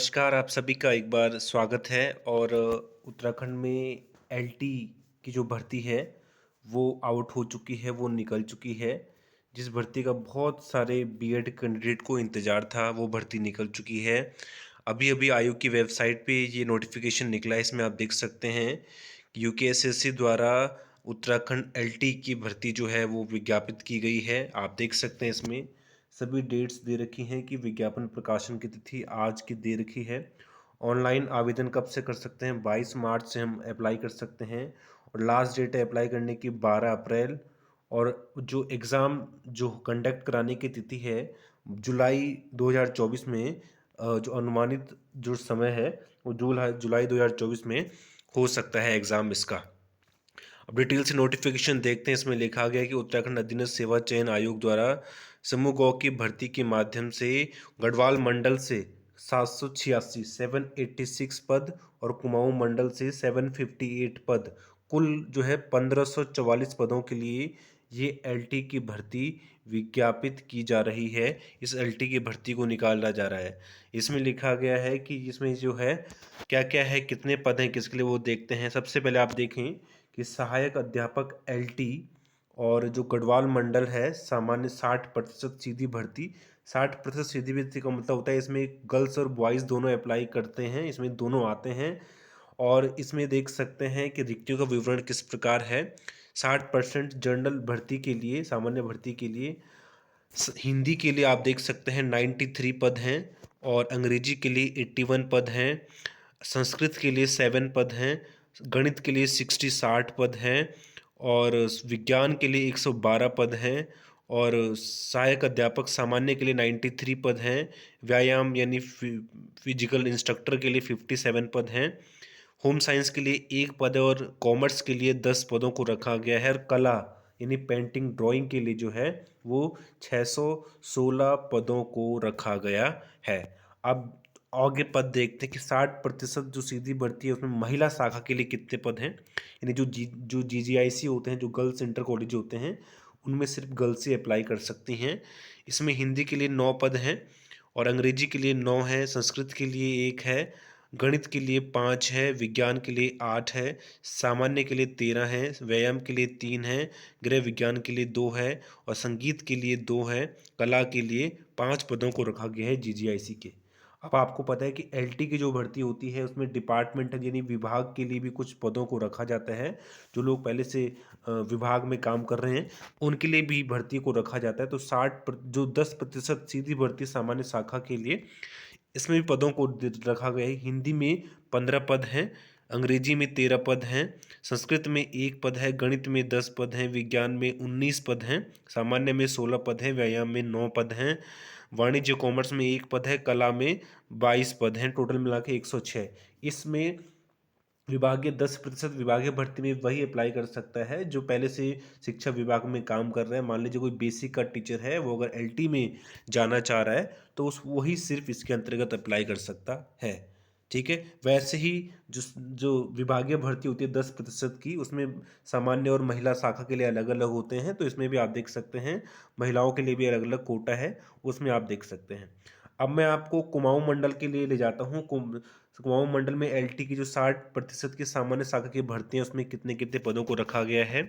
नमस्कार, आप सभी का एक बार स्वागत है और उत्तराखंड में एलटी की जो भर्ती है, वो आउट हो चुकी है, वो निकल चुकी है। जिस भर्ती का बहुत सारे बीएड कैंडिडेट को इंतज़ार था, वो भर्ती निकल चुकी है। अभी-अभी आयोग की वेबसाइट पे ये नोटिफ़िकेशन निकला है, इसमें आप देख सकते हैं कि यूकेएसएससी द्वारा उत्तराखंड एलटी की भर्ती जो है, वो विज्ञापित की गई है। आप देख सकते हैं इसमें सभी डेट्स दे रखी हैं कि विज्ञापन प्रकाशन की तिथि आज की दे रखी है। ऑनलाइन आवेदन कब से कर सकते हैं? 22 मार्च से हम अप्लाई कर सकते हैं और लास्ट डेट है अप्लाई करने की 12 अप्रैल। और जो एग्ज़ाम जो कंडक्ट कराने की तिथि है जुलाई 2024 में, जो अनुमानित जो समय है वो जुलाई जुलाई 2024 में हो सकता है एग्ज़ाम इसका। अब डिटेल से नोटिफिकेशन देखते हैं। इसमें लिखा गया है कि उत्तराखंड अधीनस्थ सेवा चयन आयोग द्वारा समूह गौ की भर्ती के माध्यम से गढ़वाल मंडल से 786 786 पद और कुमाऊं मंडल से 758 पद, कुल जो है 1544 पदों के लिए ये एलटी की भर्ती विज्ञापित की जा रही है। इस एलटी की भर्ती को निकाला जा रहा है। इसमें लिखा गया है कि इसमें जो है क्या क्या है, कितने पद हैं, किसके लिए, वो देखते हैं। सबसे पहले आप देखें कि सहायक अध्यापक एलटी और जो गढ़वाल मंडल है सामान्य 60% सीधी भर्ती। 60% सीधी भर्ती का मतलब होता है इसमें गर्ल्स और बॉयज़ दोनों अप्लाई करते हैं, इसमें दोनों आते हैं। और इसमें देख सकते हैं कि रिक्तियों का विवरण किस प्रकार है। 60% जनरल भर्ती के लिए, सामान्य भर्ती के लिए। हिंदी के लिए आप देख सकते हैं 93 पद हैं और अंग्रेजी के लिए 81 पद हैं। संस्कृत के लिए 7 पद हैं। गणित के लिए 60 पद हैं और विज्ञान के लिए 112 पद हैं और सहायक अध्यापक सामान्य के लिए 93 पद हैं। व्यायाम यानी फिजिकल इंस्ट्रक्टर के लिए 57 पद हैं। होम साइंस के लिए 1 पद है और कॉमर्स के लिए 10 पदों को रखा गया है। और कला यानी पेंटिंग ड्राइंग के लिए जो है वो 616 पदों को रखा गया है। अब आगे पद देखते हैं कि 60% जो सीधी भर्ती है उसमें महिला शाखा के लिए कितने पद हैं। यानी जो जीजीआईसी होते हैं, जो गर्ल्स इंटर कॉलेज होते हैं, उनमें सिर्फ गर्ल्स ही अप्लाई कर सकती हैं। इसमें हिंदी के लिए 9 पद हैं और अंग्रेजी के लिए 9 है, संस्कृत के लिए 1 है, गणित के लिए 5 है, विज्ञान के लिए 8 है, सामान्य के लिए 13 है, व्यायाम के लिए 3 है, गृह विज्ञान के लिए 2 है और संगीत के लिए 2 है। कला के लिए 5 पदों को रखा गया है जीजीआईसी के। अब आपको पता है कि एलटी की जो भर्ती होती है उसमें डिपार्टमेंटल यानी विभाग के लिए भी कुछ पदों को रखा जाता है। जो लोग पहले से विभाग में काम कर रहे हैं उनके लिए भी भर्ती को रखा जाता है। तो जो 10% सीधी भर्ती सामान्य शाखा के लिए, इसमें भी पदों को रखा गया है। हिंदी में 15 पद हैं, अंग्रेजी में 13 पद हैं, संस्कृत में 1 पद है, गणित में 10 पद हैं, विज्ञान में 19 पद हैं, सामान्य में 16 पद हैं, व्यायाम में 9 पद हैं, वाणिज्य कॉमर्स में 1 पद है, कला में 22 पद हैं, टोटल मिला के 106। इसमें विभागीय 10% विभागीय भर्ती में वही अप्लाई कर सकता है जो पहले से शिक्षा विभाग में काम कर रहा है। मान लीजिए कोई बेसिक का टीचर है, वो अगर एलटी में जाना चाह रहा है तो उस वही सिर्फ इसके अंतर्गत अप्लाई कर सकता है। ठीक है। वैसे ही जो जो विभागीय भर्ती होती है 10% की, उसमें सामान्य और महिला शाखा के लिए अलग अलग होते हैं। तो इसमें भी आप देख सकते हैं महिलाओं के लिए भी अलग अलग कोटा है, उसमें आप देख सकते हैं। अब मैं आपको कुमाऊं मंडल के लिए ले जाता हूँ। कुमाऊं मंडल में एलटी की जो 60% की सामान्य शाखा की भर्ती है उसमें कितने कितने पदों को रखा गया है।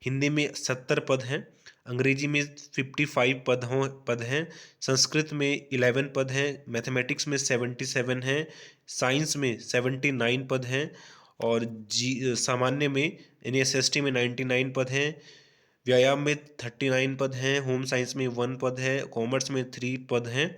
हिंदी में 70 पद हैं, अंग्रेजी में 55 पद हैं, संस्कृत में 11 पद हैं, मैथमेटिक्स में 77 हैं, साइंस में 79 पद हैं और सामान्य में यानी एसएसटी में 99 पद हैं, व्यायाम में 39 पद हैं, होम साइंस में 1 पद है, कॉमर्स में 3 पद हैं,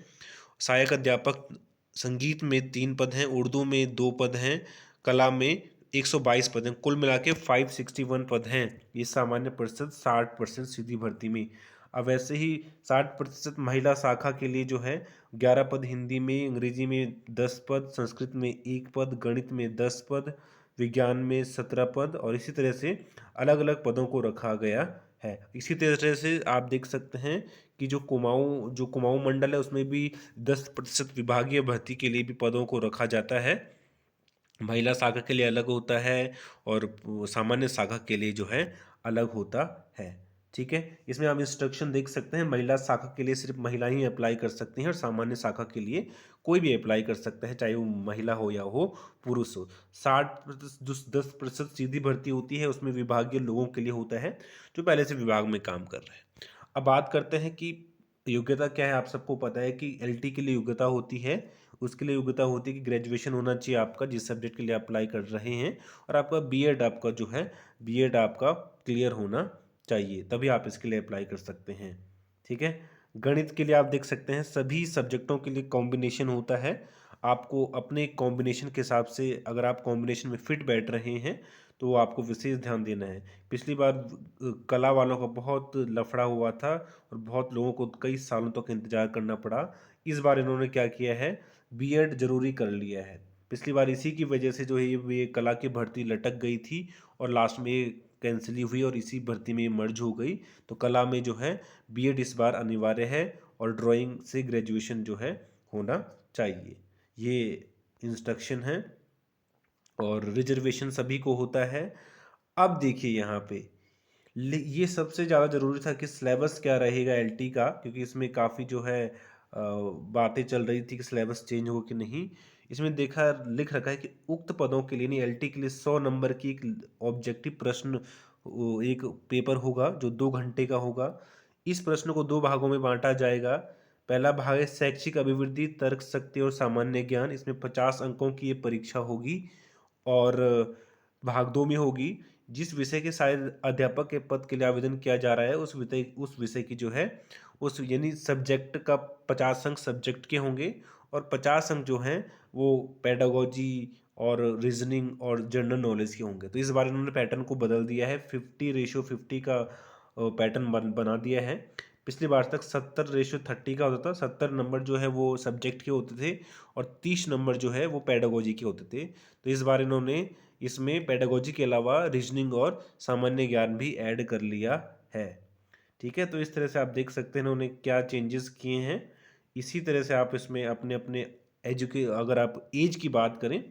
सहायक अध्यापक संगीत में 3 पद हैं, उर्दू में 2 पद हैं, कला में 122 पद हैं। कुल मिला के 561 पद हैं। ये सामान्य प्रतिशत 60% सीधी भर्ती में। अब वैसे ही 60% महिला शाखा के लिए जो है 11 पद हिंदी में, अंग्रेजी में 10 पद, संस्कृत में 1 पद, गणित में 10 पद, विज्ञान में 17 पद और इसी तरह से अलग अलग पदों को रखा गया है। इसी तरह से आप देख सकते हैं कि जो कुमाऊं मंडल है उसमें भी 10% विभागीय भर्ती के लिए भी पदों को रखा जाता है। महिला शाखा के लिए अलग होता है और सामान्य शाखा के लिए जो है अलग होता है। ठीक है। इसमें आप इंस्ट्रक्शन देख सकते हैं, महिला शाखा के लिए सिर्फ महिला ही अप्लाई कर सकती हैं और सामान्य शाखा के लिए कोई भी अप्लाई कर सकता है, चाहे वो महिला हो या हो पुरुष हो। 60% जो 10% सीधी भर्ती होती है उसमें विभागीय लोगों के लिए होता है जो पहले से विभाग में काम कर रहे हैं। अब बात करते हैं कि योग्यता क्या है। आप सबको पता है कि एलटी के लिए योग्यता होती है, उसके लिए योग्यता होती है कि ग्रेजुएशन होना चाहिए आपका जिस सब्जेक्ट के लिए अप्लाई कर रहे हैं, और आपका बीएड आपका जो है बीएड आपका क्लियर होना चाहिए, तभी आप इसके लिए अप्लाई कर सकते हैं। ठीक है। गणित के लिए आप देख सकते हैं सभी सब्जेक्टों के लिए कॉम्बिनेशन होता है। आपको अपने कॉम्बिनेशन के हिसाब से, अगर आप कॉम्बिनेशन में फिट बैठ रहे हैं तो आपको विशेष ध्यान देना है। पिछली बार कला वालों का बहुत लफड़ा हुआ था और बहुत लोगों को कई सालों तक इंतजार करना पड़ा। इस बार इन्होंने क्या किया है, बीएड जरूरी कर लिया है। पिछली बार इसी की वजह से जो है ये कला की भर्ती लटक गई थी और लास्ट में ये कैंसिल ही हुई और इसी भर्ती में ये मर्ज हो गई। तो कला में जो है बीएड इस बार अनिवार्य है और ड्राइंग से ग्रेजुएशन जो है होना चाहिए। ये इंस्ट्रक्शन है और रिजर्वेशन सभी को होता है। अब देखिए यहाँ पे ये सबसे ज़्यादा ज़रूरी था कि सिलेबस क्या रहेगा एलटी का, क्योंकि इसमें काफ़ी जो है बातें चल रही थी कि सिलेबस चेंज हो कि नहीं। इसमें देखा लिख रखा है कि उक्त पदों के लिए नहीं, एलटी के लिए 100 नंबर की एक ऑब्जेक्टिव प्रश्न, एक पेपर होगा जो 2 घंटे का होगा। इस प्रश्न को 2 भागों में बांटा जाएगा। पहला भाग है शैक्षिक अभिवृद्धि, तर्क शक्ति और सामान्य ज्ञान। इसमें 50 अंकों की ये परीक्षा होगी। और भाग 2 में होगी जिस विषय के शायद अध्यापक के पद के लिए आवेदन किया जा रहा है उस विषय की जो है उस यानी सब्जेक्ट का 50 अंक सब्जेक्ट के होंगे और 50 अंक जो हैं वो पेडागोजी और रीजनिंग और जनरल नॉलेज के होंगे। तो इस बार इन्होंने पैटर्न को बदल दिया है, 50:50 का पैटर्न बना दिया है। पिछली बार तक 70:30 का होता था। 70 नंबर जो है वो सब्जेक्ट के होते थे और 30 नंबर जो है वो पेडागोजी के होते थे। तो इस बार इन्होंने इसमें पेडागोजी के अलावा रीजनिंग और सामान्य ज्ञान भी ऐड कर लिया है। ठीक है। तो इस तरह से आप देख सकते हैं इन्होंने क्या चेंजेस किए हैं। इसी तरह से आप इसमें अपने अपने अगर आप एज की बात करें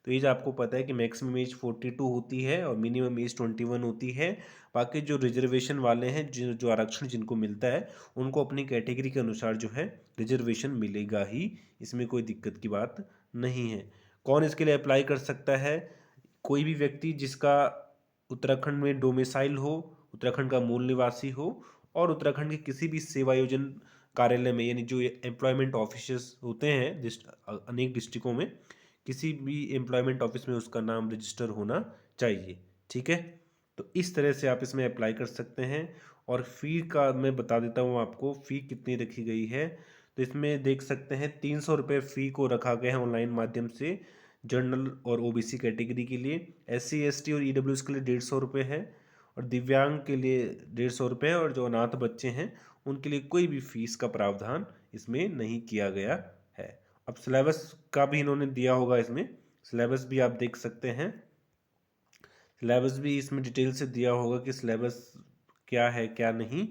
तो एज आपको पता है कि मैक्सिमम एज 42 होती है और मिनिमम एज 21 होती है। बाकी जो रिजर्वेशन वाले हैं, जो जो आरक्षण जिनको मिलता है उनको अपनी कैटेगरी के अनुसार जो है रिजर्वेशन मिलेगा ही, इसमें कोई दिक्कत की बात नहीं है। कौन इसके लिए अप्लाई कर सकता है? कोई भी व्यक्ति जिसका उत्तराखंड में डोमिसाइल हो, उत्तराखंड का मूल निवासी हो और उत्तराखंड के किसी भी सेवायोजन कार्यालय में, यानी जो एम्प्लॉयमेंट ऑफिसर्स होते हैं अनेक डिस्ट्रिक्टों में, किसी भी एम्प्लॉयमेंट ऑफिस में उसका नाम रजिस्टर होना चाहिए। ठीक है। तो इस तरह से आप इसमें अप्लाई कर सकते हैं। और फ़ी का मैं बता देता हूँ आपको, फ़ी कितनी रखी गई है। तो इसमें देख सकते हैं 300 रुपये फ़ी को रखा गया है ऑनलाइन माध्यम से जनरल और ओबीसी कैटेगरी के लिए। एससी एसटी और ईडब्ल्यूएस के लिए 150 रुपये है और दिव्यांग के लिए 150 रुपये है और जो अनाथ बच्चे हैं उनके लिए कोई भी फीस का प्रावधान इसमें नहीं किया गया है। अब सिलेबस का भी इन्होंने दिया होगा, इसमें सिलेबस भी आप देख सकते हैं। सिलेबस भी इसमें डिटेल से दिया होगा कि सिलेबस क्या है क्या नहीं।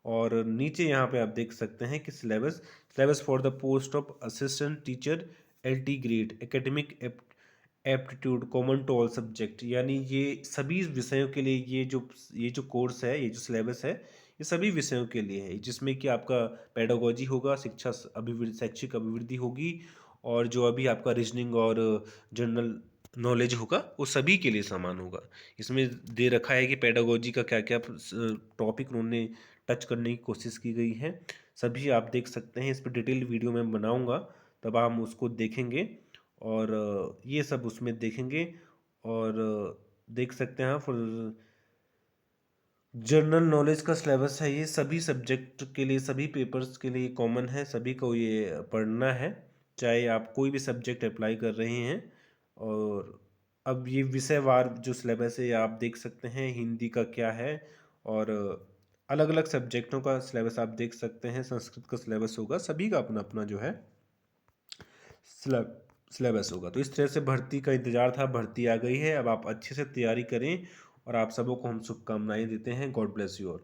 और नीचे यहाँ पे आप देख सकते हैं कि syllabus syllabus for the post of assistant teacher LT grade academic aptitude common to all subject, यानी ये सभी विषयों के लिए ये जो कोर्स है, ये जो सिलेबस है, ये सभी विषयों के लिए है, जिसमें कि आपका पेडागोजी होगा, शैक्षिक अभिवृद्धि होगी और जो अभी आपका रीजनिंग और जनरल नॉलेज होगा वो सभी के लिए समान होगा। इसमें दे रखा है कि पेडागोजी का क्या क्या टॉपिक उन्होंने टच करने की कोशिश की गई है, सभी आप देख सकते हैं। इस पर डिटेल वीडियो मैं बनाऊंगा, तब हम उसको देखेंगे और ये सब उसमें देखेंगे। और देख सकते हैं आप जनरल नॉलेज का सिलेबस है, ये सभी सब्जेक्ट के लिए, सभी पेपर्स के लिए कॉमन है, सभी को ये पढ़ना है, चाहे आप कोई भी सब्जेक्ट अप्लाई कर रहे हैं। और अब ये विषयवार जो सिलेबस है ये आप देख सकते हैं, हिंदी का क्या है और अलग अलग सब्जेक्टों का सिलेबस आप देख सकते हैं। संस्कृत का सिलेबस होगा, सभी का अपना अपना जो है सिलेबस होगा। तो इस तरह से भर्ती का इंतजार था, भर्ती आ गई है। अब आप अच्छे से तैयारी करें और आप सबों को हम शुभकामनाएं देते हैं। God bless you all.